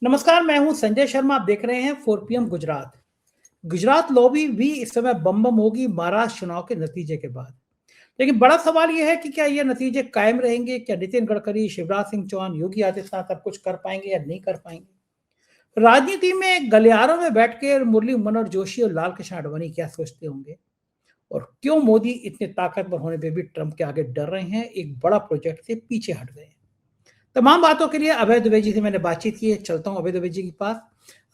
नमस्कार, मैं हूं संजय शर्मा। आप देख रहे हैं 4 PM गुजरात। गुजरात लॉबी भी इस समय बम बम होगी महाराष्ट्र चुनाव के नतीजे के बाद। लेकिन बड़ा सवाल यह है कि क्या ये नतीजे कायम रहेंगे? क्या नितिन गडकरी, शिवराज सिंह चौहान, योगी आदित्यनाथ अब कुछ कर पाएंगे या नहीं कर पाएंगे? राजनीति में गलियारों में बैठ के मुरली मनोहर जोशी और लाल कृष्ण आडवाणी क्या सोचते होंगे? और क्यों मोदी इतने ताकतवर होने पे भी ट्रंप के आगे डर रहे हैं, एक बड़ा प्रोजेक्ट से पीछे हट गए हैं? तमाम बातों के लिए अभय दुबे जी से मैंने बातचीत की है। चलता हूं अभय दुबे जी के पास।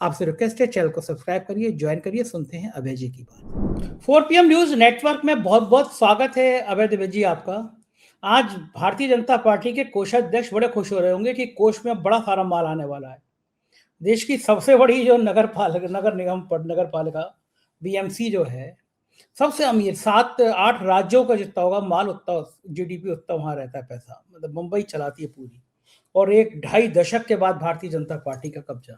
आपसे रिक्वेस्ट है, चैनल को सब्सक्राइब करिए, ज्वाइन करिए। सुनते हैं अभय जी की बात। 4 PM न्यूज नेटवर्क में बहुत बहुत स्वागत है अभय दुबे जी आपका। आज भारतीय जनता पार्टी के कोषाध्यक्ष बड़े खुश हो रहे होंगे कि कोष में बड़ा सारा माल आने वाला है। देश की सबसे बड़ी जो नगर पालिका, नगर निगम, नगर पालिका बीएमसी जो है, सबसे अमीर 7-8 राज्यों का जितना होगा माल उतना, जीडीपी उतना वहां रहता है पैसा। मतलब मुंबई चलाती है पूरी। और एक ढाई दशक के बाद भारतीय जनता पार्टी का कब्जा।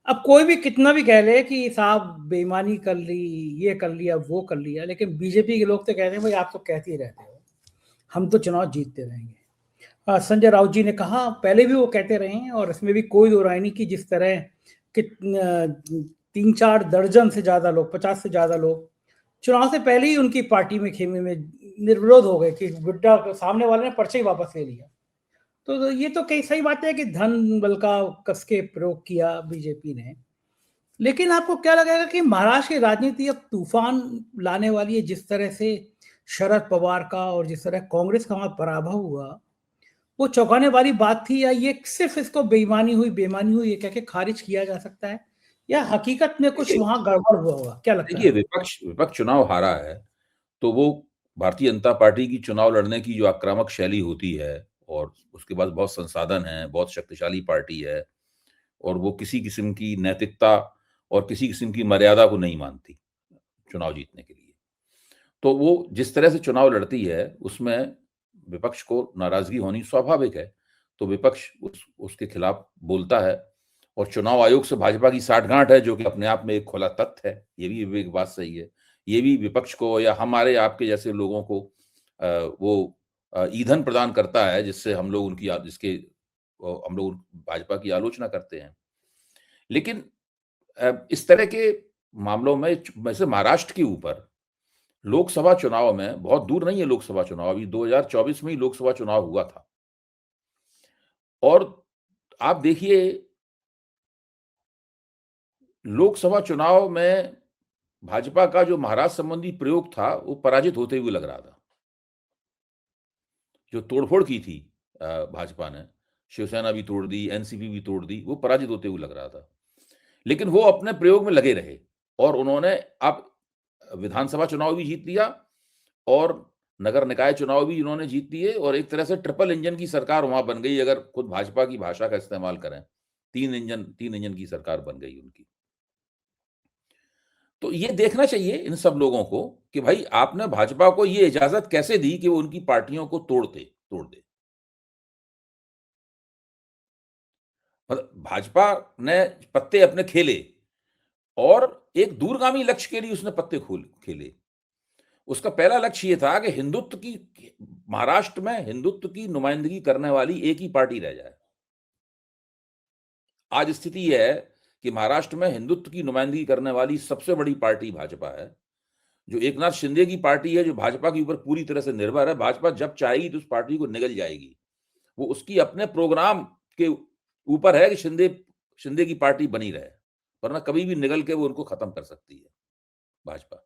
अब कोई भी कितना भी कह ले कि साहब बेईमानी कर ली, ये कर लिया, वो कर लिया, लेकिन बीजेपी के लोग तो कहते हैं भाई आप तो कहते ही रहते हो, हम तो चुनाव जीतते रहेंगे। संजय राउत जी ने कहा, पहले भी वो कहते रहे हैं और इसमें भी कोई दो राय नहीं कि जिस तरह कि 3-4 दर्जन से ज्यादा लोग, 50 से ज्यादा लोग चुनाव से पहले ही उनकी पार्टी में, खेमे में निर्विरोध हो गए कि गुड्डा सामने वाले ने पर्चा ही वापस ले लिया। तो ये तो कई सही बात है कि धन बल का कस के प्रयोग किया बीजेपी ने। लेकिन आपको क्या लगेगा कि महाराष्ट्र की राजनीति अब तूफान लाने वाली है? जिस तरह से शरद पवार का और जिस तरह कांग्रेस का वहां पराभव हुआ, वो चौंकाने वाली बात थी, या ये सिर्फ इसको बेईमानी हुई ये कह के खारिज किया जा सकता है, या हकीकत में कुछ देखिए वहां गड़बड़ हुआ होगा? क्या लगता देखिए है? विपक्ष विपक्ष चुनाव हारा है, तो वो भारतीय जनता पार्टी की चुनाव लड़ने की जो आक्रामक शैली होती है और उसके बाद बहुत संसाधन हैं, बहुत शक्तिशाली पार्टी है और वो किसी किस्म की नैतिकता और किसी किस्म की मर्यादा को नहीं मानती चुनाव जीतने के लिए। तो वो जिस तरह से चुनाव लड़ती है, उसमें विपक्ष को नाराज़गी होनी स्वाभाविक है। तो विपक्ष उसके खिलाफ बोलता है और चुनाव आयोग से भाजपा की साठगांठ है, जो कि अपने आप में एक खुला तथ्य है। ये भी एक बात सही है। ये भी विपक्ष को या हमारे आपके जैसे लोगों को वो ईंधन प्रदान करता है, जिससे हम लोग हम लोग भाजपा की आलोचना करते हैं। लेकिन इस तरह के मामलों में वैसे महाराष्ट्र के ऊपर लोकसभा चुनाव में बहुत दूर नहीं है लोकसभा चुनाव, अभी 2024 में ही लोकसभा चुनाव हुआ था। और आप देखिए, लोकसभा चुनाव में भाजपा का जो महाराष्ट्र संबंधी प्रयोग था, वो पराजित होते हुए लग रहा था। जो तोड़फोड़ की थी भाजपा ने, शिवसेना भी तोड़ दी, एनसीपी भी तोड़ दी, वो पराजित होते हुए लग रहा था। लेकिन वो अपने प्रयोग में लगे रहे और उन्होंने अब विधानसभा चुनाव भी जीत लिया और नगर निकाय चुनाव भी इन्होंने जीत लिए और एक तरह से ट्रिपल इंजन की सरकार वहां बन गई, अगर खुद भाजपा की भाषा का इस्तेमाल करें। तीन इंजन की सरकार बन गई उनकी। तो ये देखना चाहिए इन सब लोगों को कि भाई आपने भाजपा को ये इजाजत कैसे दी कि वो उनकी पार्टियों को तोड़ दे। मतलब भाजपा ने पत्ते अपने खेले और एक दूरगामी लक्ष्य के लिए उसने पत्ते खोल खेले। उसका पहला लक्ष्य ये था कि महाराष्ट्र में हिंदुत्व की नुमाइंदगी करने वाली एक ही पार्टी रह जाए। आज स्थिति यह है कि महाराष्ट्र में हिंदुत्व की नुमाइंदगी करने वाली सबसे बड़ी पार्टी भाजपा है। जो एकनाथ शिंदे की पार्टी है, जो भाजपा के ऊपर पूरी तरह से निर्भर है। भाजपा जब चाहेगी तो उस पार्टी को निगल जाएगी। वो उसकी अपने प्रोग्राम के ऊपर है कि शिंदे की पार्टी बनी रहे, वरना कभी भी निगल के वो उनको खत्म कर सकती है भाजपा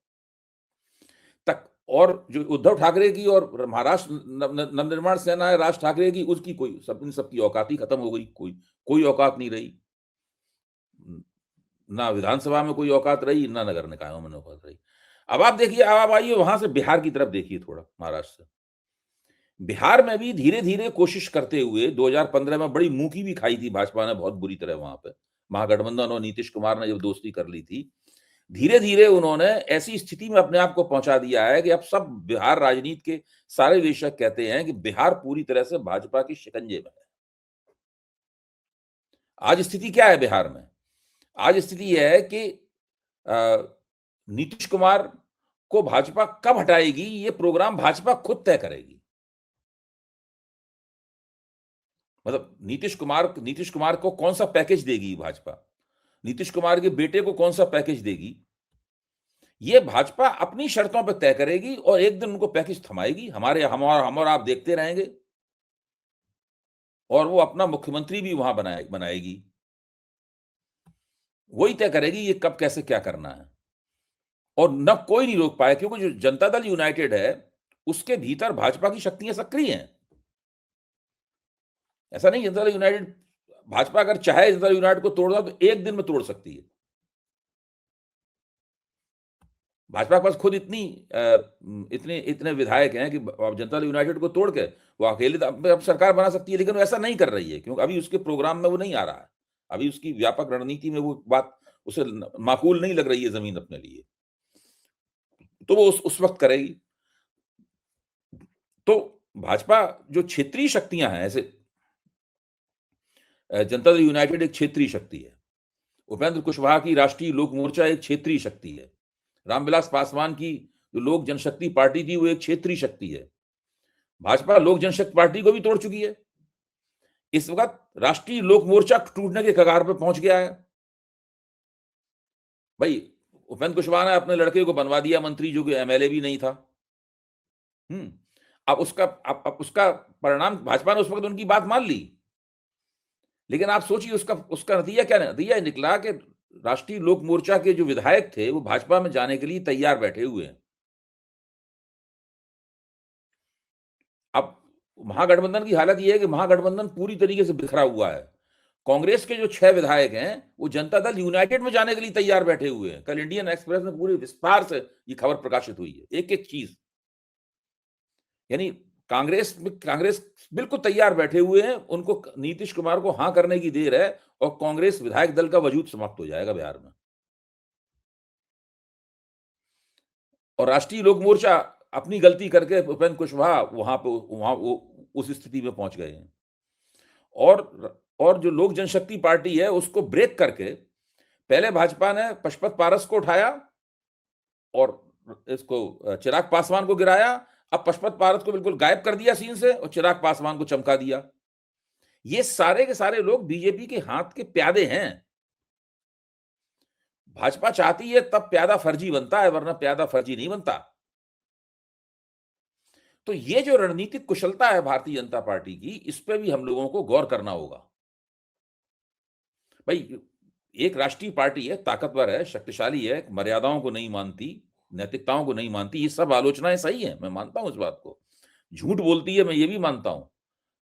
तक। और जो उद्धव ठाकरे की और महाराष्ट्र नवनिर्माण सेना है राज ठाकरे की, उसकी इन सबकी औकात ही खत्म हो गई। कोई औकात नहीं रही। ना विधानसभा में कोई औकात रही, ना नगर निकायों में औकात रही। अब आप देखिए, अब आप आइए वहां से बिहार की तरफ देखिए थोड़ा, महाराष्ट्र से। बिहार में भी धीरे धीरे कोशिश करते हुए 2015 में बड़ी मुंह की भी खाई थी भाजपा ने बहुत बुरी तरह वहां पे। महागठबंधन और नीतीश कुमार ने जब दोस्ती कर ली थी, धीरे धीरे उन्होंने ऐसी स्थिति में अपने आप को पहुंचा दिया है कि अब सब बिहार राजनीति के सारे विशेषज्ञ कहते हैं कि बिहार पूरी तरह से भाजपा की शिकंजे में है। आज स्थिति क्या है बिहार में? आज स्थिति यह है कि नीतीश कुमार को भाजपा कब हटाएगी, ये प्रोग्राम भाजपा खुद तय करेगी। मतलब नीतीश कुमार को कौन सा पैकेज देगी भाजपा, नीतीश कुमार के बेटे को कौन सा पैकेज देगी, ये भाजपा अपनी शर्तों पर तय करेगी और एक दिन उनको पैकेज थमाएगी। हम और आप देखते रहेंगे और वो अपना मुख्यमंत्री भी वहां बनाएगी। वही तय करेगी ये कब कैसे क्या करना है, और न कोई नहीं रोक पाए, क्योंकि जो जनता दल यूनाइटेड है उसके भीतर भाजपा की शक्तियां सक्रिय हैं। ऐसा नहीं जनता दल यूनाइटेड, भाजपा अगर चाहे जनता दल यूनाइटेड को तोड़ना तो एक दिन में तोड़ सकती है। भाजपा के पास खुद इतने विधायक हैं कि जनता दल यूनाइटेड को तोड़ के वो अकेले अब सरकार बना सकती है, लेकिन वो ऐसा नहीं कर रही है क्योंकि अभी उसके प्रोग्राम में वो नहीं आ रहा है। अभी उसकी व्यापक रणनीति में वो बात उसे माकूल नहीं लग रही है जमीन अपने लिए, तो वो उस वक्त करेगी। तो भाजपा जो क्षेत्रीय शक्तियां हैं, ऐसे जनता दल यूनाइटेड एक क्षेत्रीय शक्ति है, उपेंद्र कुशवाहा की राष्ट्रीय लोक मोर्चा एक क्षेत्रीय शक्ति है, रामविलास पासवान की जो लोक जनशक्ति पार्टी थी वो एक क्षेत्रीय शक्ति है। भाजपा लोक जनशक्ति पार्टी को भी तोड़ चुकी है। इस वक्त राष्ट्रीय लोक मोर्चा टूटने के कगार पर पहुंच गया है। भाई उपेंद्र कुशवाहा ने अपने लड़के को बनवा दिया मंत्री जो कि एमएलए भी नहीं था। अब उसका परिणाम भाजपा ने उस वक्त उनकी बात मान ली, लेकिन आप सोचिए उसका नतीजा क्या नतीजा निकला कि राष्ट्रीय लोक मोर्चा के जो विधायक थे वो भाजपा में जाने के लिए तैयार बैठे हुए हैं। अब महागठबंधन की हालत यह है कि महागठबंधन पूरी तरीके से बिखरा हुआ है। कांग्रेस के जो 6 विधायक हैं वो जनता दल यूनाइटेड में जाने के लिए तैयार बैठे हुए हैं। कल इंडियन एक्सप्रेस में पूरी विस्तार से ये खबर प्रकाशित हुई है, एक एक चीज। यानी कांग्रेस बिल्कुल तैयार बैठे हुए हैं, उनको नीतीश कुमार को हां करने की देर है और कांग्रेस विधायक दल का वजूद समाप्त हो जाएगा बिहार में। और राष्ट्रीय लोक मोर्चा अपनी गलती करके उपेंद्र कुशवाहा वहां उस स्थिति में पहुंच गए हैं। और जो लोक जनशक्ति पार्टी है उसको ब्रेक करके पहले भाजपा ने पशुपत पारस को उठाया और इसको चिराग पासवान को गिराया। अब पशुपत पारस को बिल्कुल गायब कर दिया सीन से और चिराग पासवान को चमका दिया। ये सारे के सारे लोग बीजेपी के हाथ के प्यादे हैं। भाजपा चाहती है तब प्यादा फर्जी बनता है, वरना प्यादा फर्जी नहीं बनता। तो ये जो रणनीतिक कुशलता है भारतीय जनता पार्टी की, इस पे भी हम लोगों को गौर करना होगा। भाई एक राष्ट्रीय पार्टी है, ताकतवर है, शक्तिशाली है, मर्यादाओं को नहीं मानती, नैतिकताओं को नहीं मानती, ये सब आलोचनाएं सही है, मैं मानता हूं इस बात को। झूठ बोलती है, मैं ये भी मानता हूं।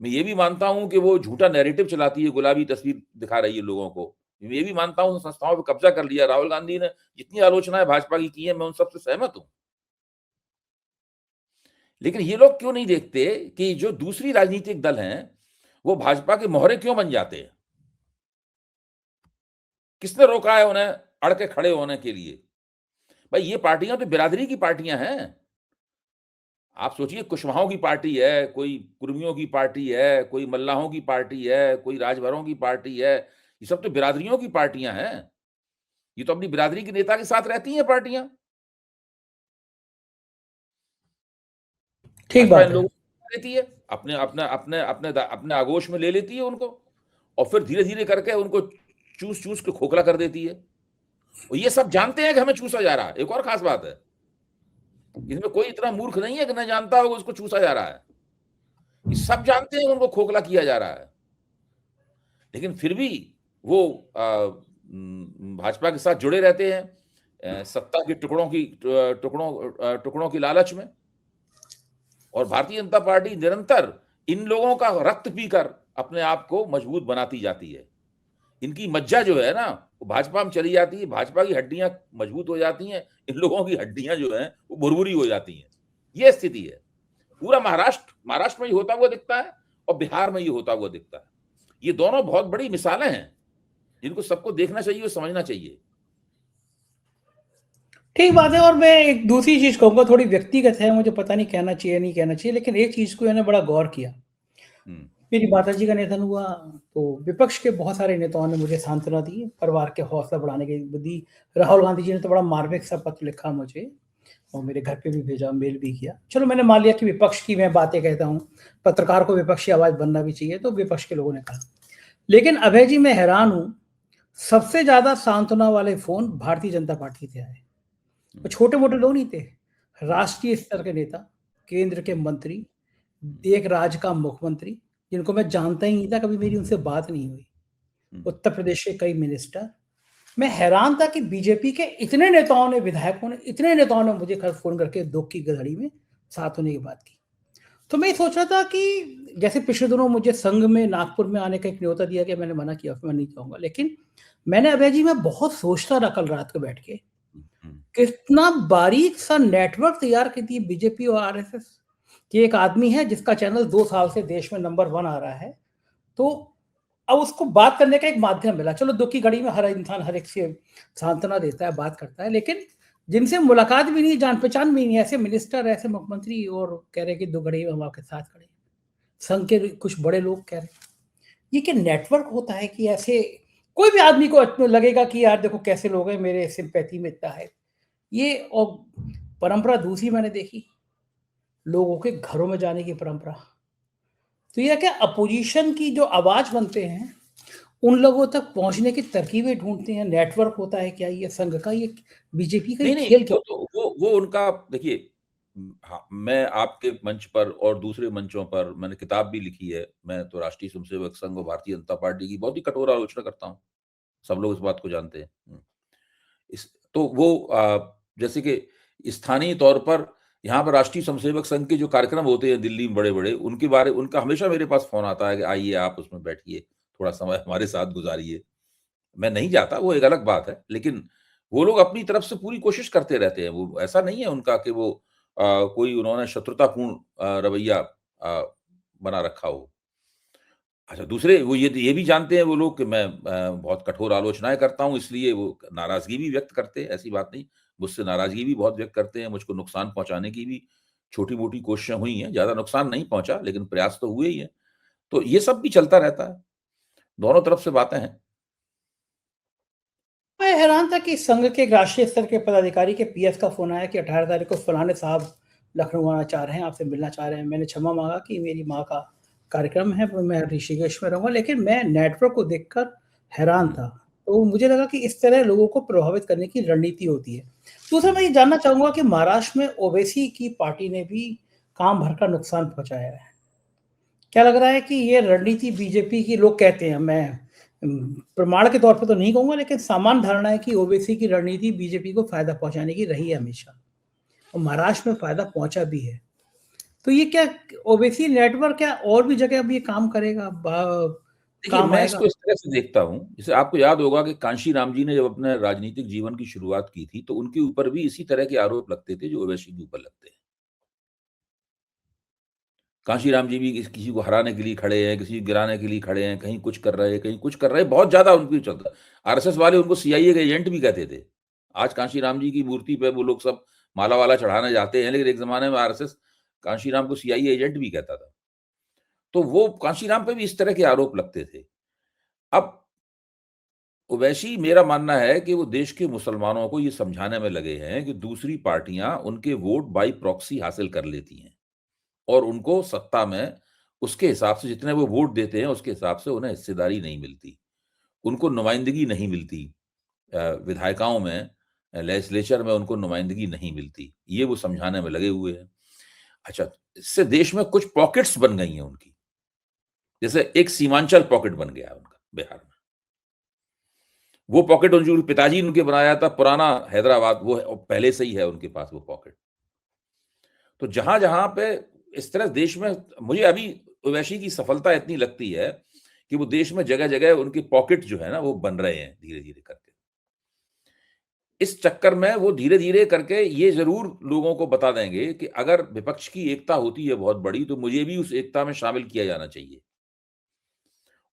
मैं ये भी मानता हूं कि वो झूठा नैरेटिव चलाती है, गुलाबी तस्वीर दिखा रही है लोगों को। मैं ये भी मानता हूं संस्थाओं पर कब्जा कर लिया। राहुल गांधी ने जितनी आलोचनाएं भाजपा की है, मैं उन सबसे सहमत हूं। लेकिन ये लोग क्यों नहीं देखते कि जो दूसरी राजनीतिक दल हैं वो भाजपा के मोहरे क्यों बन जाते हैं? किसने रोका है उन्हें अड़ के खड़े होने के लिए? भाई ये पार्टियां तो बिरादरी की पार्टियां हैं। आप सोचिए, कुशवाहों की पार्टी है, कोई कुर्मियों की पार्टी है, कोई मल्लाहों की पार्टी है, कोई राजभरों की पार्टी है, ये सब तो बिरादरियों की पार्टियां हैं। ये तो अपनी बिरादरी के नेता के साथ रहती हैं पार्टियां। ठीक बात है। लेती है अपने अपने अपने अपने अपने आगोश में ले लेती है उनको, और फिर धीरे धीरे करके उनको चूस चूस के खोखला कर देती है। और ये सब जानते हैं कि हमें चूसा जा रहा है। एक और खास बात है, इसमें कोई इतना मूर्ख नहीं है कि न जानता होगा उसको चूसा जा रहा है। ये सब जानते हैं उनको खोखला किया जा रहा है, लेकिन फिर भी वो भाजपा के साथ जुड़े रहते हैं सत्ता के टुकड़ों की लालच में। और भारतीय जनता पार्टी निरंतर इन लोगों का रक्त पीकर अपने आप को मजबूत बनाती जाती है। इनकी मज्जा जो है ना वो भाजपा में चली जाती है, भाजपा की हड्डियां मजबूत हो जाती हैं, इन लोगों की हड्डियां जो हैं वो भुरभुरी हो जाती हैं। ये स्थिति है। पूरा महाराष्ट्र में ये होता हुआ दिखता है और बिहार में ये होता हुआ दिखता है। ये दोनों बहुत बड़ी मिसालें हैं जिनको सबको देखना चाहिए और समझना चाहिए। ठीक बात है। और मैं एक दूसरी चीज कहूंगा, थोड़ी व्यक्तिगत है, मुझे पता नहीं कहना चाहिए नहीं कहना चाहिए, लेकिन एक चीज को मैंने बड़ा गौर किया। मेरी माताजी का निधन हुआ तो विपक्ष के बहुत सारे नेताओं ने मुझे सांत्वना दी, परिवार के हौसला बढ़ाने की दी। राहुल गांधी जी ने तो बड़ा मार्मिक सा पत्र लिखा मुझे और मेरे घर पे भी भेजा, मेल भी किया। चलो मैंने मान लिया कि विपक्ष की मैं बातें कहता हूँ, पत्रकार को विपक्ष की आवाज़ बनना भी चाहिए, तो विपक्ष के लोगों ने कहा। लेकिन अभय जी मैं हैरान हूँ, सबसे ज़्यादा सांत्वना वाले फ़ोन भारतीय जनता पार्टी से आए। वो छोटे-मोटे लोग नहीं थे, राष्ट्रीय स्तर के नेता, केंद्र के मंत्री, एक राज्य का मुख्यमंत्री, जिनको मैं जानता ही नहीं था, कभी मेरी उनसे बात नहीं हुई। उत्तर प्रदेश के कई मिनिस्टर। मैं हैरान था कि बीजेपी के इतने नेताओं ने, विधायकों ने, इतने नेताओं ने मुझे कल फ़ोन करके दुःख की घड़ी में साथ होने की बात की। तो मैं ये सोच रहा था कि जैसे पिछले दिनों मुझे संघ में नागपुर में आने का एक न्योता दिया गया, मैंने मना किया कि मैं नहीं जाऊँगा। लेकिन मैंने अभय जी मैं बहुत सोचता रहा कल रात को बैठ के, कितना बारीक सा नेटवर्क तैयार की थी बीजेपी और आरएसएस कि एक आदमी है जिसका चैनल 2 साल से देश में नंबर 1 आ रहा है। तो अब उसको बात करने का एक माध्यम मिला। चलो दुःख की घड़ी में हर इंसान हर एक से सांत्वना देता है, बात करता है, लेकिन जिनसे मुलाकात भी नहीं, जान-पहचान भी नहीं, ऐसे मिनिस्टर, ऐसे मुख्यमंत्री और कह रहे हैं कि दुःख घड़ी में हम आपके साथ खड़े हैं। संघ के कुछ बड़े लोग कह रहे हैं। ये क्या नेटवर्क होता है कि ऐसे कोई भी आदमी को लगेगा कि यार देखो कैसे लोग हैं, मेरे सिम्पैथी में इतना है। ये और परंपरा दूसरी मैंने देखी, लोगों के घरों में जाने की परंपरा। तो ये क्या अपोजिशन की जो आवाज़ बनते हैं, उन लोगों तक पहुँचने की तरकीबें ढूँढते हैं, नेटवर्क होता है क्या ये संघ का, ये बीजेपी का ये नहीं, नहीं, खेल क्या? वो उनका देखिए हाँ, मैं आपके मंच पर और दूसरे मंचों पर मैंने किताब भी लिखी है। मैं तो राष्ट्रीय स्वयंसेवक संघ और भारतीय जनता पार्टी की बहुत ही कठोर आलोचना करता हूँ। सब लोग इस बात को जानते हैं। इस तो वो जैसे कि स्थानीय तौर पर यहाँ पर राष्ट्रीय स्वयंसेवक संघ के जो कार्यक्रम होते हैं दिल्ली में बड़े-बड़े, उनका हमेशा मेरे पास फ़ोन आता है कि आइए आप उसमें बैठिए, थोड़ा समय हमारे साथ गुज़ारिए। मैं नहीं जाता, वो एक अलग बात है, लेकिन वो लोग अपनी तरफ से पूरी कोशिश करते रहते हैं। वो ऐसा नहीं है उनका कि वो कोई उन्होंने शत्रुतापूर्ण रवैया बना रखा हो। अच्छा, दूसरे वो ये भी जानते हैं वो लोग कि मैं बहुत कठोर आलोचनाएँ करता हूँ, इसलिए वो नाराज़गी भी व्यक्त करते हैं, ऐसी बात नहीं। मुझसे नाराज़गी भी बहुत व्यक्त करते हैं, मुझको नुकसान पहुँचाने की भी छोटी-मोटी कोशिशें हुई हैं, ज़्यादा नुकसान नहीं पहुँचा, लेकिन प्रयास तो हुए ही हैं। तो ये सब भी चलता रहता है, दोनों तरफ से बातें हैं। मैं हैरान था कि संघ के राष्ट्रीय स्तर के पदाधिकारी के पीएस का फ़ोन आया कि 18 तारीख को फलाने साहब लखनऊ आना चाह रहे हैं, आपसे मिलना चाह रहे हैं। मैंने क्षमा माँगा कि मेरी माँ का कार्यक्रम है, वो मैं ऋषिकेश में रहूँगा, लेकिन मैं नेटवर्क को देखकर हैरान हुँ, था। तो मुझे लगा कि इस तरह लोगों को प्रभावित करने की रणनीति होती है। दूसरा मैं ये जानना चाहूँगा कि महाराष्ट्र में ओवैसी की पार्टी ने भी काम भर का नुकसान पहुँचाया है। क्या लग रहा है कि ये रणनीति बीजेपी की, लोग कहते हैं, मैं प्रमाण के तौर पे तो नहीं कहूँगा, लेकिन सामान्य धारणा है कि ओवैसी की रणनीति बीजेपी को फ़ायदा पहुँचाने की रही है हमेशा और महाराष्ट्र में फ़ायदा पहुँचा भी है। तो ये क्या ओवैसी नेटवर्क क्या और भी जगह अब ये काम करेगा, देखिए, काम मैं आएगा? इसको इस तरह से देखता हूँ, जैसे आपको याद होगा कि कांशी राम जी ने जब अपने राजनीतिक जीवन की शुरुआत की थी, तो उनके ऊपर भी इसी तरह के आरोप लगते थे, जो ओवैसी के ऊपर लगते हैं। कांशीराम जी भी किसी को हराने के लिए खड़े हैं, किसी को गिराने के लिए खड़े हैं, कहीं कुछ कर रहे हैं, कहीं कुछ कर रहे हैं, बहुत ज़्यादा उनकी चलता है। आरएसएस वाले उनको सीआईए के एजेंट भी कहते थे। आज कांशीराम जी की मूर्ति पे वो लोग सब माला-वाला चढ़ाने जाते हैं, लेकिन एक ज़माने में आरएसएस कांशीराम को सीआईए एजेंट भी कहता था। तो वो कांशीराम पे भी इस तरह के आरोप लगते थे। अब ओवैसी, मेरा मानना है कि वो देश के मुसलमानों को ये समझाने में लगे हैं कि दूसरी पार्टियाँ उनके वोट बाय प्रॉक्सी हासिल कर लेती हैं। और उनको सत्ता में उसके हिसाब से जितने वो वोट देते हैं, उसके हिसाब से उन्हें हिस्सेदारी नहीं मिलती। उनको नुमाइंदगी नहीं मिलती विधायिकाओं में, लेजिस्लेचर में उनको नुमाइंदगी नहीं मिलती। ये वो समझाने में लगे हुए हैं। अच्छा, इससे देश में कुछ पॉकेट्स बन गई हैं उनकी। जैसे एक सीमांचल पॉकेट बन गया है उनका बिहार में। वो पॉकेट उन जो पिताजी ने उनके बनाया था पुराना हैदराबाद, वो पहले से ही है उनके पास वो पॉकेट। तो जहाँ-जहाँ पे इस तरह देश में मुझे अभी ओवैसी की सफलता इतनी लगती है कि वो देश में जगह-जगह उनके पॉकेट जो है ना वो बन रहे हैं धीरे-धीरे करके। इस चक्कर में वो धीरे-धीरे करके ये ज़रूर लोगों को बता देंगे कि अगर विपक्ष की एकता होती है बहुत बड़ी, तो मुझे भी उस एकता में शामिल किया जाना चाहिए।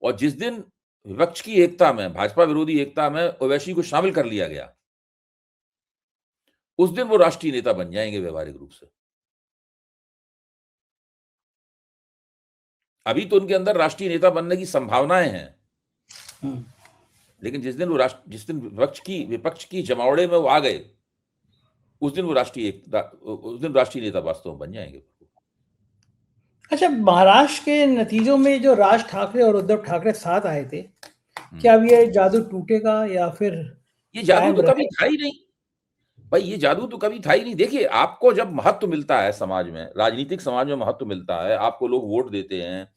और जिस दिन विपक्ष की एकता में, भाजपा विरोधी एकता में ओवैसी को शामिल कर लिया गया, उस दिन वो राष्ट्रीय नेता बन जाएँगे व्यावहारिक रूप से। अभी तो उनके अंदर राष्ट्रीय नेता बनने की संभावनाएँ हैं। हुँ। लेकिन जिस दिन विपक्ष की जमावड़े में वो आ गए, उस दिन वो उस दिन राष्ट्रीय नेता वास्तव में बन जाएंगे। अच्छा, महाराष्ट्र के नतीजों में जो राज ठाकरे और उद्धव ठाकरे साथ आए थे, क्या अब ये जादू टूटेगा या फिर ये जादू कायम तो कभी रहेगा? था ही नहीं भाई, ये जादू तो कभी था ही नहीं। देखिए, आपको जब महत्व मिलता है समाज में, राजनीतिक समाज में महत्व मिलता है, आपको लोग वोट देते हैं,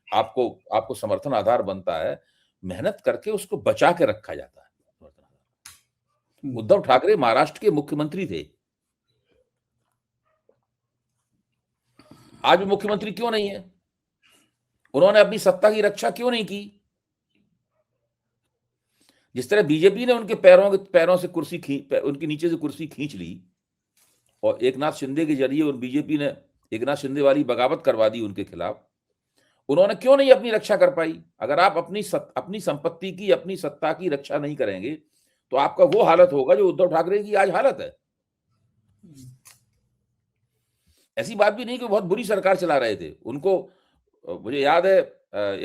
आपको आपको समर्थन आधार बनता है, मेहनत करके उसको बचा के रखा जाता है। उद्धव ठाकरे महाराष्ट्र के मुख्यमंत्री थे। आज भी मुख्यमंत्री क्यों नहीं है? उन्होंने अपनी सत्ता की रक्षा क्यों नहीं की? जिस तरह बीजेपी ने उनके पैरों से उनके नीचे से कुर्सी खींच ली और एकनाथ शिंदे के जरिए उन बीजेपी ने एकनाथ शिंदे वाली बगावत करवा दी उनके खिलाफ, उन्होंने क्यों नहीं अपनी रक्षा कर पाई? अगर आप अपनी संपत्ति की, अपनी सत्ता की रक्षा नहीं करेंगे तो आपका वो हालत होगा जो उद्धव ठाकरे की आज हालत है। ऐसी बात भी नहीं कि बहुत बुरी सरकार चला रहे थे उनको। मुझे याद है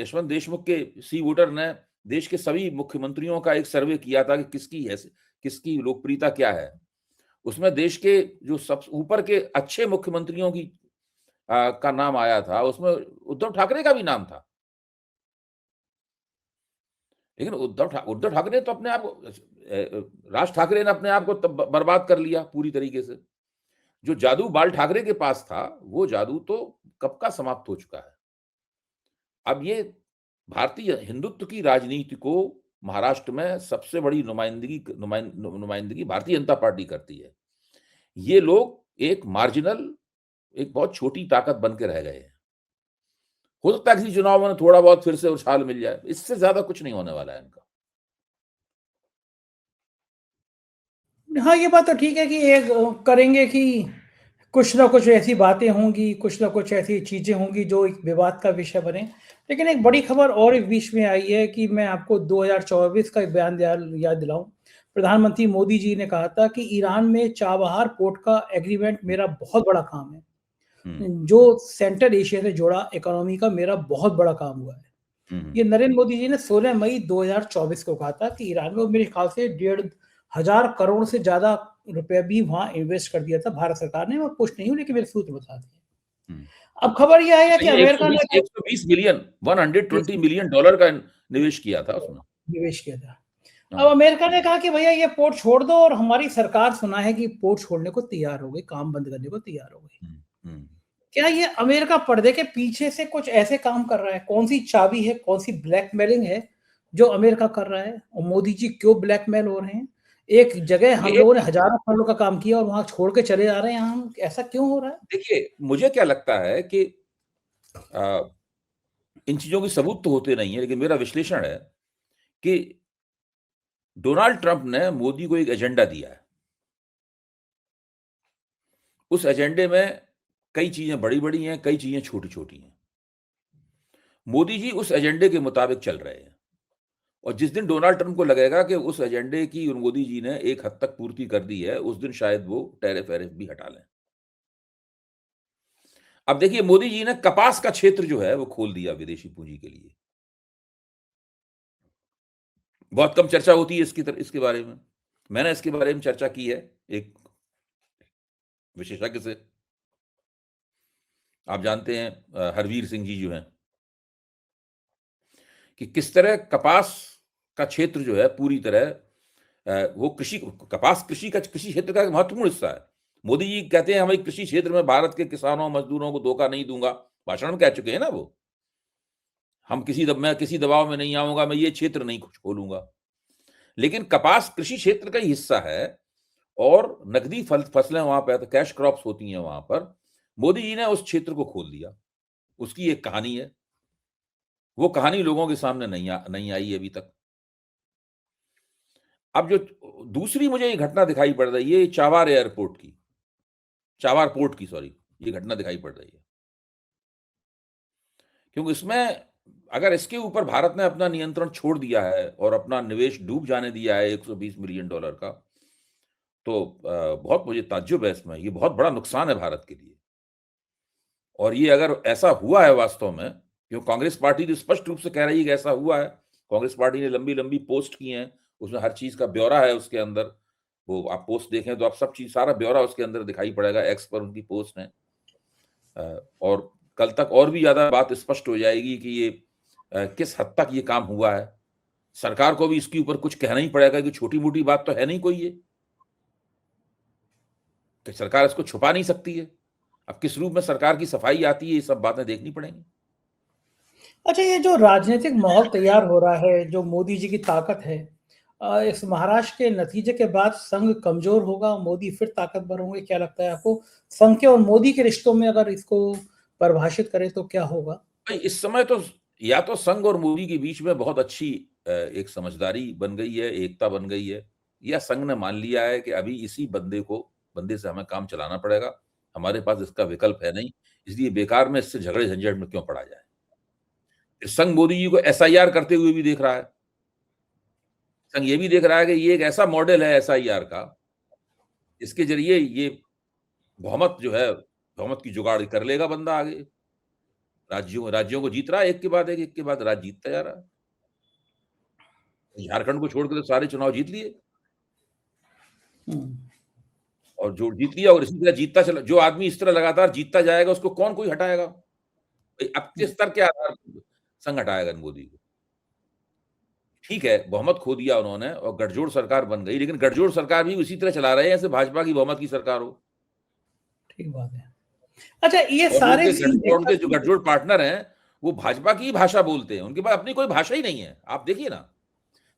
यशवंत देशमुख के सी वोटर ने देश के सभी मुख्यमंत्रियों का एक सर्वे किया था कि किसकी लोकप्रियता क्या है। उसमें देश के जो सब ऊपर के अच्छे मुख्यमंत्रियों का नाम आया था, उसमें उद्धव ठाकरे का भी नाम था। लेकिन उद्धव ठाकरे ने तो अपने आप राज ठाकरे ने अपने आप को बर्बाद कर लिया पूरी तरीके से। जो जादू बाल ठाकरे के पास था, वो जादू तो कब का समाप्त हो चुका है। अब ये भारतीय हिंदुत्व की राजनीति को महाराष्ट्र में सबसे बड़ी नुमाइंदगी भारतीय जनता पार्टी करती है। ये लोग एक बहुत छोटी ताकत बन के रह गए हैं। हो सकता है किसी चुनाव में थोड़ा बहुत फिर से उछाल मिल जाए, इससे ज्यादा कुछ नहीं होने वाला है इनका। हाँ, ये बात तो ठीक है कि एक करेंगे कि कुछ ना कुछ ऐसी बातें होंगी, कुछ ना कुछ ऐसी चीजें होंगी जो एक विवाद का विषय बने। लेकिन एक बड़ी खबर और एक बीच में आई है कि मैं आपको 2024 का एक बयान याद दिलाऊं। प्रधानमंत्री मोदी जी ने कहा था कि ईरान में चाबहार पोर्ट का एग्रीमेंट मेरा बहुत बड़ा काम है, जो सेंट्रल एशिया से जुड़ा इकोनॉमी का मेरा बहुत बड़ा काम हुआ है। ये नरेंद्र मोदी जी ने 16 मई 2024 को कहा था कि ईरान में, मेरे ख्याल से 1,500 करोड़ से ज्यादा रुपए भी वहां इन्वेस्ट कर दिया था भारत सरकार ने। मैं पुष्ट नहीं हूं, लेकिन मेरे सूत्र बताते हैं। अब खबर यह है कि अमेरिका ने 120 मिलियन $120 मिलियन का निवेश किया था उसमें। निवेश किया था। अब अमेरिका ने कहा कि भैया ये पोर्ट छोड़ दो, और हमारी सरकार सुना है कि पोर्ट छोड़ने को तैयार हो गई, काम बंद करने को तैयार हो गई। क्या ये अमेरिका पर्दे के पीछे से कुछ ऐसे काम कर रहा है? कौन सी चाबी है, कौन सी ब्लैकमेलिंग है जो अमेरिका कर रहा है? और मोदी जी क्यों ब्लैकमेल हो रहे हैं? एक जगह हम लोगों ने हजारों करोड़ का काम किया और वहां छोड़ के चले जा रहे हैं हम, ऐसा क्यों हो रहा है? देखिए, मुझे क्या लगता है कि इन चीजों के सबूत तो होते नहीं है, लेकिन मेरा विश्लेषण है कि डोनाल्ड ट्रंप ने मोदी को एक एजेंडा दिया है। उस एजेंडे में कई चीजें बड़ी-बड़ी हैं, कई चीजें छोटी-छोटी हैं। मोदी जी उस एजेंडे के मुताबिक चल रहे हैं, और जिस दिन डोनाल्ड ट्रंप को लगेगा कि उस एजेंडे की मोदी जी ने एक हद तक पूर्ति कर दी है, उस दिन शायद वो टैरिफ भी हटा लें। अब देखिए, मोदी जी ने कपास का क्षेत्र जो है वो खोल दिया विदेशी पूंजी के लिए। बहुत कम चर्चा होती है इसके बारे में। मैंने इसके बारे में चर्चा की है एक विशेषज्ञ से। आप जानते हैं हरवीर सिंह जी जो हैं, कि किस तरह कपास का क्षेत्र जो है पूरी तरह वो कृषि क्षेत्र का एक महत्वपूर्ण हिस्सा है। मोदी जी कहते हैं हमें कृषि क्षेत्र में भारत के किसानों मजदूरों को धोखा नहीं दूंगा, भाषण में कह चुके हैं ना वो। मैं किसी दबाव में नहीं आऊंगा, मैं ये क्षेत्र नहीं खोलूंगा। लेकिन कपास कृषि क्षेत्र का ही हिस्सा है, और नकदी फसलें वहां पर कैश क्रॉप्स होती हैं वहां पर। मोदी जी ने उस क्षेत्र को खोल दिया। उसकी एक कहानी है, वो कहानी लोगों के सामने नहीं आई अभी तक। अब जो दूसरी मुझे ये घटना दिखाई पड़ रही है, चाबार पोर्ट की ये घटना दिखाई पड़ रही है, क्योंकि इसमें अगर इसके ऊपर भारत ने अपना नियंत्रण छोड़ दिया है और अपना निवेश डूब जाने दिया है $120 मिलियन का, तो बहुत मुझे ताज्जुब है इसमें। ये बहुत बड़ा नुकसान है भारत के लिए। और ये अगर ऐसा हुआ है वास्तव में, क्योंकि कांग्रेस पार्टी तो स्पष्ट रूप से कह रही है कि ऐसा हुआ है। कांग्रेस पार्टी ने लंबी लंबी पोस्ट की हैं, उसमें हर चीज का ब्यौरा है उसके अंदर। वो आप पोस्ट देखें तो आप सब चीज सारा ब्यौरा उसके अंदर दिखाई पड़ेगा, एक्स पर उनकी पोस्ट है। और कल तक और भी ज्यादा बात स्पष्ट हो जाएगी कि ये किस हद तक ये काम हुआ है। सरकार को भी इसके ऊपर कुछ कहना ही पड़ेगा कि छोटी मोटी बात तो है नहीं कोई ये, कि सरकार इसको छुपा नहीं सकती है। अब किस रूप में सरकार की सफाई आती है, ये सब बातें देखनी पड़ेंगी। अच्छा, ये जो राजनीतिक माहौल तैयार हो रहा है, जो मोदी जी की ताकत है, इस महाराष्ट्र के नतीजे के बाद संघ कमजोर होगा, मोदी फिर ताकतवर होंगे, क्या लगता है आपको? संघ के और मोदी के रिश्तों में अगर इसको परिभाषित करें तो क्या होगा? भाई इस समय तो या तो संघ और मोदी के बीच में बहुत अच्छी एक समझदारी बन गई है, एकता बन गई है, या संघ ने मान लिया है कि अभी इसी बंदे से हमें काम चलाना पड़ेगा, हमारे पास इसका विकल्प है नहीं, इसलिए बेकार में इससे झगड़े झंझट में क्यों पड़ा जाए। संघ मोदी जी को एसआईआर करते हुए भी देख रहा है। संघ ये भी देख रहा है कि ये एक ऐसा मॉडल है एसआईआर का, इसके जरिए ये बहुमत जो है, बहुमत की जुगाड़ कर लेगा बंदा आगे। राज्यों को जीत रहा है, एक के बाद राज्य जीतता जा रहा है। झारखंड को छोड़ के तो सारे चुनाव जीत लिए, और जो जीत लिया और इसी तरह जीतता चला। जो आदमी इस तरह लगातार जीतता जाएगा उसको कौन कोई हटाएगा? अब किस स्तर के आधार पर संघ हटाएगा मोदी को? ठीक है, बहुमत खो दिया उन्होंने और गठजोड़ सरकार बन गई, लेकिन गठजोड़ सरकार भी उसी तरह चला रहे हैं जैसे भाजपा की बहुमत की सरकार हो। ठीक बात है। अच्छा, ये और सारे उनके जो गठजोड़ पार्टनर हैं वो भाजपा की भाषा बोलते हैं, उनके पास अपनी कोई भाषा ही नहीं है। आप देखिए ना,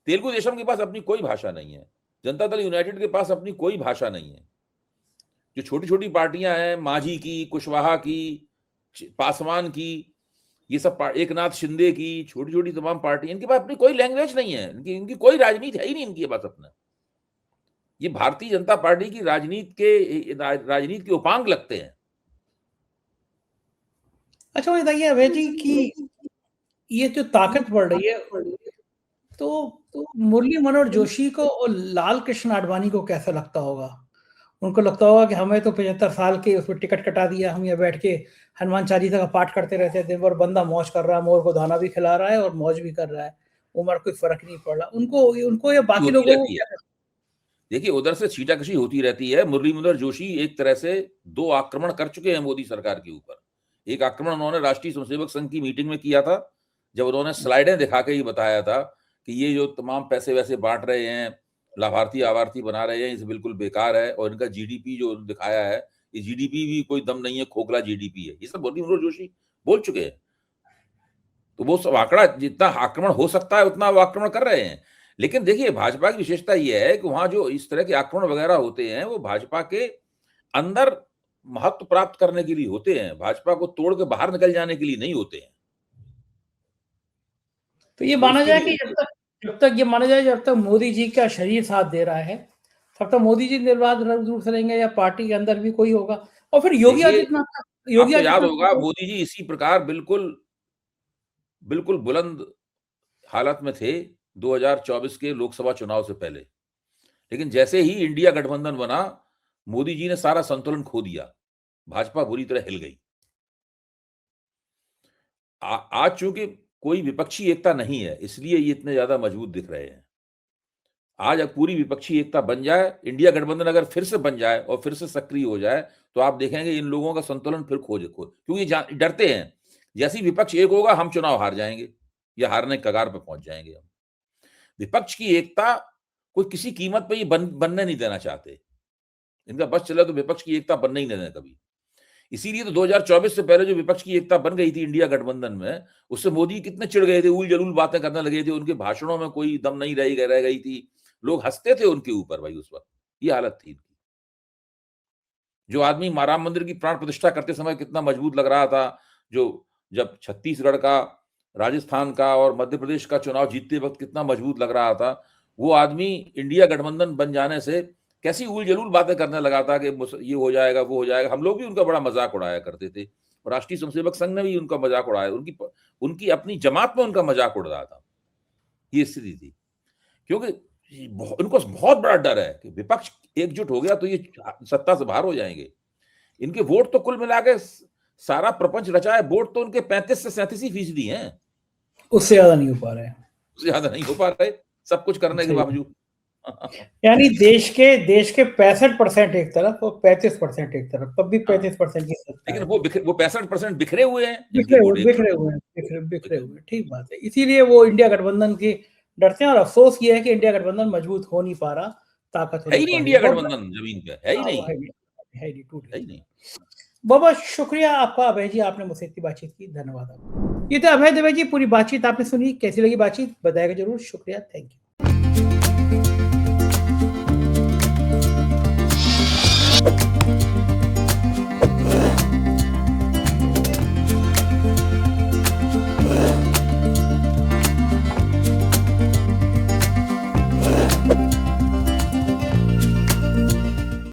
तेलुगु देशम के पास अपनी कोई भाषा नहीं है, जनता दल यूनाइटेड के पास अपनी कोई भाषा नहीं है। जो छोटी छोटी पार्टियां हैं, मांझी की, कुशवाहा की, पासवान की, ये सब एक नाथ शिंदे की, छोटी छोटी तमाम पार्टी, इनके पास अपनी कोई लैंग्वेज नहीं है, इनकी कोई राजनीति है ही नहीं इनके पास अपना। ये भारतीय जनता पार्टी की राजनीति के उपांग लगते हैं। अच्छा, मुझे बताइए अभय जी की ये जो ताकत बढ़ रही है, तो मुरली मनोहर जोशी को और लाल कृष्ण आडवाणी को कैसा लगता होगा? उनको लगता होगा कि हमें तो 75 साल के उसमें टिकट कटा दिया, हम यहाँ बैठ के हनुमान चालीसा का पाठ करते रहते हैं, दिन भर बंदा मौज कर रहा है, मोर को दाना भी खिला रहा है और मौज भी कर रहा है, उम्र कोई फर्क नहीं पड़ रहा उनको या बाकी लोगों को? देखिए, उधर से छीटाकशी होती रहती है। मुरली मनोहर जोशी एक तरह से 2 आक्रमण कर चुके हैं मोदी सरकार के ऊपर। एक आक्रमण उन्होंने राष्ट्रीय स्वयंसेवक संघ की मीटिंग में किया था, जब उन्होंने स्लाइडें दिखा के ही बताया था कि ये जो तमाम पैसे वैसे बांट रहे हैं, लाभार्थी आभार्थी बना रहे हैं, इसे बिल्कुल बेकार है, और इनका जीडीपी जो दिखाया है, ये जीडीपी भी कोई दम नहीं है, खोखला जीडीपी है। ये सब मुरली मनोहर जोशी बोल चुके हैं। तो वो सब आंकड़ा, जितना आक्रमण हो सकता है उतना वो आक्रमण कर रहे हैं। लेकिन देखिए, भाजपा की विशेषता ये है कि वहां जो इस तरह के आक्रमण वगैरह होते हैं वो भाजपा के अंदर महत्व प्राप्त करने के लिए होते हैं, भाजपा को तोड़ के बाहर निकल जाने के लिए नहीं होते हैं। तो ये माना जाए कि जब तक मोदी जी का शरीर साथ दे रहा है, तब तक मोदी जी निर्बाध रूप से रहेंगे, या पार्टी के अंदर भी कोई होगा? और फिर योगी आदित्यनाथ, आपको याद होगा मोदी जी इसी प्रकार बिल्कुल बुलंद हालत में थे 2024 के लोकसभा चुनाव से पहले, लेकिन जैसे ही इंडिया गठबंधन बना, मोदी जी ने सारा संतुलन खो दिया, भाजपा बुरी तरह हिल गई। आज चूंकि कोई विपक्षी एकता नहीं है, इसलिए ये इतने ज्यादा मजबूत दिख रहे हैं। आज अब पूरी विपक्षी एकता बन जाए, इंडिया गठबंधन अगर फिर से बन जाए और फिर से सक्रिय हो जाए, तो आप देखेंगे इन लोगों का संतुलन फिर खो, क्योंकि डरते हैं जैसे विपक्ष एक होगा हम चुनाव हार जाएंगे या हारने के कगार पर पहुंच जाएंगे। हम विपक्ष की एकता कोई किसी कीमत पर ये बनने नहीं देना चाहते। इनका बस चले तो विपक्ष की एकता बनने ही नहीं देना कभी। इसीलिए तो 2024 से पहले जो विपक्ष की एकता बन गई थी इंडिया गठबंधन में, उससे मोदी कितने चिढ़ गए थे, उल जलूल बातें करने लगे थे, उनके भाषणों में कोई दम नहीं रह गई थी, लोग हंसते थे उनके ऊपर। भाई उस वक्त ये हालत थी इनकी। जो आदमी राम मंदिर की प्राण प्रतिष्ठा करते समय कितना मजबूत लग रहा था, जो जब छत्तीसगढ़ का, राजस्थान का और मध्य प्रदेश का चुनाव जीतते वक्त कितना मजबूत लग रहा था, वो आदमी इंडिया गठबंधन बन जाने से कैसी उल जलूल बातें करने लगा था कि ये हो जाएगा वो हो जाएगा। हम लोग भी उनका बड़ा मजाक उड़ाया करते थे, और राष्ट्रीय स्वयंसेवक संघ ने भी उनका मजाक उड़ाया, उनकी अपनी जमात में उनका मजाक उड़ रहा था। ये स्थिति थी, क्योंकि इनको बहुत बड़ा डर है कि विपक्ष एकजुट हो गया तो ये सत्ता से बाहर हो जाएंगे। इनके वोट तो कुल मिला के सारा प्रपंच रचा है, वोट तो उनके 35 से 37% हैं, उससे ज्यादा नहीं हो पा रहे, सब कुछ करने के बावजूद। यानी देश के 65% एक तरफ और 35% एक तरफ, तब भी हाँ। 35% की सत्ता लेकिन है। वो 65% बिखरे हुए हैं, जिनके वोट एक बिखरे हुए हैं, बिखरे हुए, ठीक बात है। इसीलिए वो इंडिया गठबंधन की डरते हैं और अफ़सोस ये है कि इंडिया गठबंधन मजबूत हो नहीं पा रहा, ताकत हो है नहीं ही नहीं पा रही है। इंडिया बहुत गठबंधन जमीन पे, है ही हाँ, वो नहीं, है नहीं, टूट है ही गया। नहीं। बहुत-बहुत शुक्रिया आपका अभय जी, आपने मुझसे इतनी बातचीत की, धन्यवाद आपका। ये थे अभय दुबे जी, पूरी बातचीत आपने सुनी, कैसी लगी बातचीत बताइएगा ज़रूर, शुक्रिया, थैंक यू।